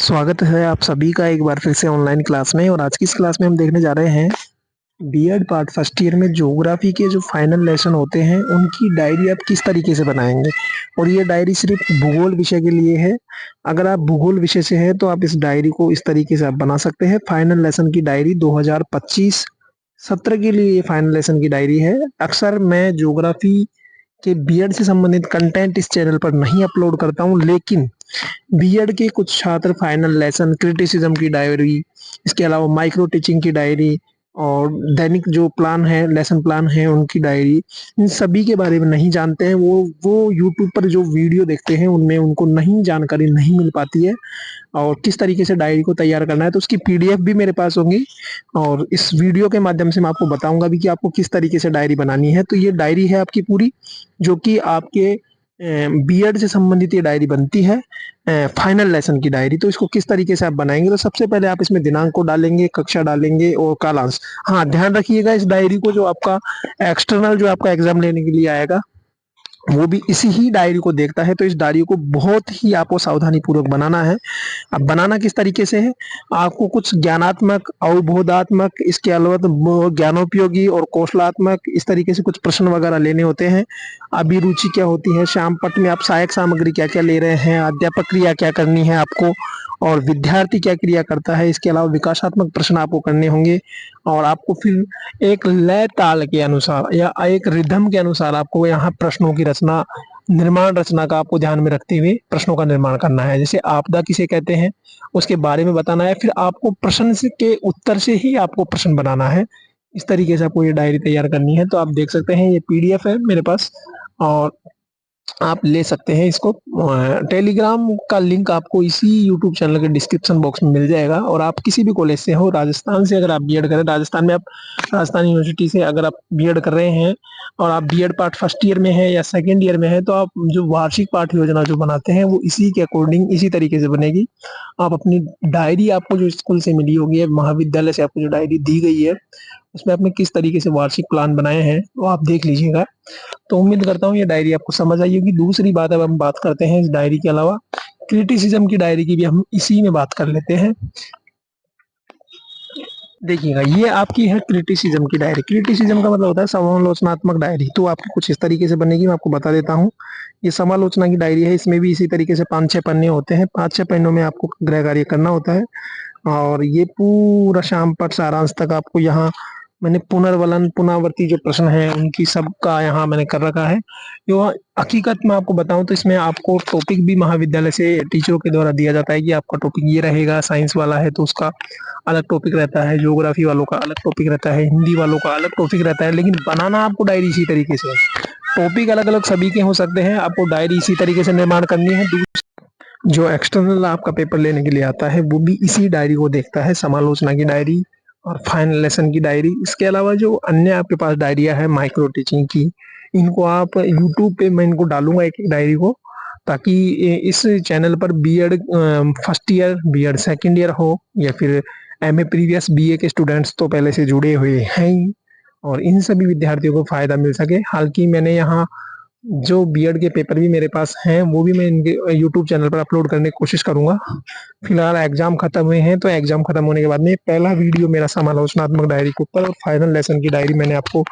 स्वागत है आप सभी का एक बार फिर से ऑनलाइन क्लास में। और आज की इस क्लास में हम देखने जा रहे हैं बीएड पार्ट फर्स्ट ईयर में ज्योग्राफी के जो फाइनल लेसन होते हैं उनकी डायरी आप किस तरीके से बनाएंगे। और ये डायरी सिर्फ भूगोल विषय के लिए है। अगर आप भूगोल विषय से हैं तो आप इस डायरी को इस तरीके से आप बना सकते हैं। फाइनल लेसन की डायरी 2025 सत्र के लिए ये फाइनल लेसन की डायरी है। अक्सर मैं ज्योग्राफी के बीएड से संबंधित कंटेंट इस चैनल पर नहीं अपलोड करता हूँ, लेकिन बीएड के कुछ छात्र फाइनल लेसन, क्रिटिसिज्म की डायरी, इसके अलावा माइक्रो टीचिंग की डायरी और दैनिक जो प्लान है, लेसन प्लान है, उनकी डायरी, इन सभी के बारे में नहीं जानते हैं। वो यूट्यूब पर जो वीडियो देखते हैं उनमें उनको नहीं जानकारी नहीं मिल पाती है। और किस तरीके से डायरी को तैयार करना है तो उसकी पीडीएफ भी मेरे पास होगी। और इस वीडियो के माध्यम से मैं आपको बताऊंगा भी कि आपको किस तरीके से डायरी बनानी है। तो ये डायरी है आपकी पूरी, जो कि आपके बीएड से संबंधित ये डायरी बनती है, फाइनल लेसन की डायरी। तो इसको किस तरीके से आप बनाएंगे, तो सबसे पहले आप इसमें दिनांक को डालेंगे, कक्षा डालेंगे और कालांश। हाँ, ध्यान रखिएगा इस डायरी को जो आपका एक्सटर्नल जो आपका एग्जाम लेने के लिए आएगा वो भी इसी ही डायरी को देखता है। तो इस डायरी को बहुत ही आपको सावधानी पूर्वक बनाना है। अब बनाना किस तरीके से है, आपको कुछ ज्ञानात्मक, अवबोधात्मक, इसके अलावा तो ज्ञानोपयोगी और कौशलात्मक इस तरीके से कुछ प्रश्न वगैरह लेने होते हैं। अभिरुचि क्या होती है, श्याम पट में आप सहायक सामग्री क्या क्या ले रहे हैं, अध्यापक क्रिया क्या करनी है आपको, और विद्यार्थी क्या क्रिया करता है। इसके अलावा विकासात्मक प्रश्न आपको करने होंगे। और आपको फिर एक लय ताल के अनुसार या एक रिदम के अनुसार आपको यहाँ प्रश्नों की रचना, निर्माण रचना का आपको ध्यान में रखते हुए प्रश्नों का निर्माण करना है। जैसे आपदा किसे कहते हैं उसके बारे में बताना है, फिर आपको प्रश्न के उत्तर से ही आपको प्रश्न बनाना है। इस तरीके से आपको ये डायरी तैयार करनी है। तो आप देख सकते हैं ये पीडीएफ है मेरे पास, और आप ले सकते हैं इसको। टेलीग्राम का लिंक आपको इसी यूट्यूब चैनल के डिस्क्रिप्शन बॉक्स में मिल जाएगा। और आप किसी भी कॉलेज से हो, राजस्थान से अगर आप बीएड करें, राजस्थान में आप राजस्थान यूनिवर्सिटी से अगर आप बीएड कर रहे हैं और आप बीएड पार्ट फर्स्ट ईयर में है या सेकेंड ईयर में है, तो आप जो वार्षिक पाठ योजना जो बनाते हैं वो इसी के अकॉर्डिंग इसी तरीके से बनेगी। आप अपनी डायरी आपको जो स्कूल से मिली होगी या महाविद्यालय से आपको जो डायरी दी गई है उसमें आपने किस तरीके से वार्षिक प्लान बनाए हैं वो आप देख लीजिएगा। तो उम्मीद करता हूँ ये डायरी आपको समझ आई होगी। दूसरी बात, अब हम बात करते हैं इस डायरी के अलावा क्रिटिसिज्म की डायरी की भी हम इसी में बात कर लेते हैं। देखिएगा, ये आपकी है क्रिटिसिज्म की डायरी। क्रिटिसिज्म का मतलब होता है समालोचनात्मक डायरी। तो आपकी कुछ इस तरीके से बनेगी, मैं आपको बता देता हूँ। ये समालोचना की डायरी है, इसमें भी इसी तरीके से 5-6 पन्ने होते हैं। 5-6 पन्नों में आपको गृह कार्य करना होता है। और ये पूरा शाम पर सारांश तक आपको यहाँ मैंने पुनर्वलन, पुनरावर्ती जो प्रश्न है उनकी सबका यहाँ मैंने कर रखा है। जो हकीकत में आपको बताऊं तो इसमें आपको टॉपिक भी महाविद्यालय से टीचरों के द्वारा दिया जाता है कि आपका टॉपिक ये रहेगा। साइंस वाला है तो उसका अलग टॉपिक रहता है, ज्योग्राफी वालों का अलग टॉपिक रहता है, हिंदी वालों का अलग टॉपिक रहता है। लेकिन बनाना आपको डायरी इसी तरीके से है। टॉपिक अलग अलग सभी के हो सकते हैं, आपको डायरी इसी तरीके से निर्माण करनी है। जो एक्सटर्नल आपका पेपर लेने के लिए आता है वो भी इसी डायरी को देखता है, समालोचना की डायरी और फाइनल लेसन की डायरी। इसके अलावा जो अन्य आपके पास डायरिया है माइक्रो टीचिंग की, इनको आप यूट्यूब पे मैं इनको डालूंगा एक एक डायरी को, ताकि इस चैनल पर BEd first year, BEd second year हो या फिर एमए प्रीवियस बीए के स्टूडेंट्स तो पहले से जुड़े हुए हैं ही, और इन सभी विद्यार्थियों को फायदा मिल सके। हालांकि मैंने यहाँ जो बीएड के पेपर भी मेरे पास हैं वो भी मैं इनके यूट्यूब चैनल पर अपलोड करने की कोशिश करूंगा। फिलहाल एग्जाम खत्म हुए हैं, तो एग्जाम खत्म होने के बाद में पहला वीडियो मेरा समालोचनात्मक डायरी के ऊपर और फाइनल लेसन की डायरी मैंने आपको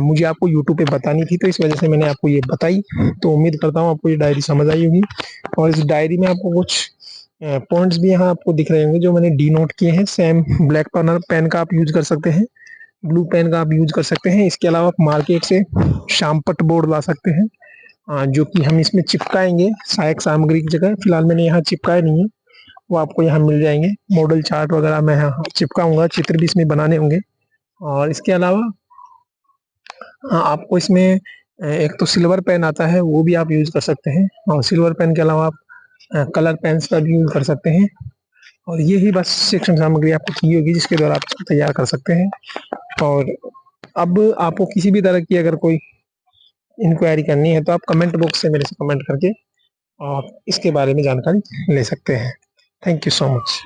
मुझे आपको यूट्यूब पे बतानी थी, तो इस वजह से मैंने आपको ये बताई। तो उम्मीद करता हूँ आपको ये डायरी समझ आई होगी। और इस डायरी में आपको कुछ पॉइंट्स भी यहाँ आपको दिख रहे होंगे जो मैंने डी नोट किए हैं। सेम ब्लैक पेन का आप यूज कर सकते हैं, ब्लू पेन का आप यूज कर सकते हैं। इसके अलावा आप मार्केट से श्यामपट्ट बोर्ड ला सकते हैं, जो कि हम इसमें चिपकाएंगे सहायक सामग्री की जगह। फिलहाल मैंने यहाँ चिपकाए नहीं है, वो आपको यहाँ मिल जाएंगे। मॉडल चार्ट वगैरह मैं यहाँ चिपकाऊंगा, चित्र भी इसमें बनाने होंगे। और इसके अलावा आपको इसमें एक तो सिल्वर पेन आता है वो भी आप यूज कर सकते हैं, और सिल्वर पेन के अलावा आप कलर पेन्स का भी यूज कर सकते हैं। और ये ही बस शिक्षण सामग्री आपको चाहिए होगी जिसके द्वारा आप इसको तैयार कर सकते हैं। और अब आपको किसी भी तरह की अगर कोई इंक्वायरी करनी है तो आप कमेंट बॉक्स से मेरे से कमेंट करके आप इसके बारे में जानकारी ले सकते हैं। Thank you so much.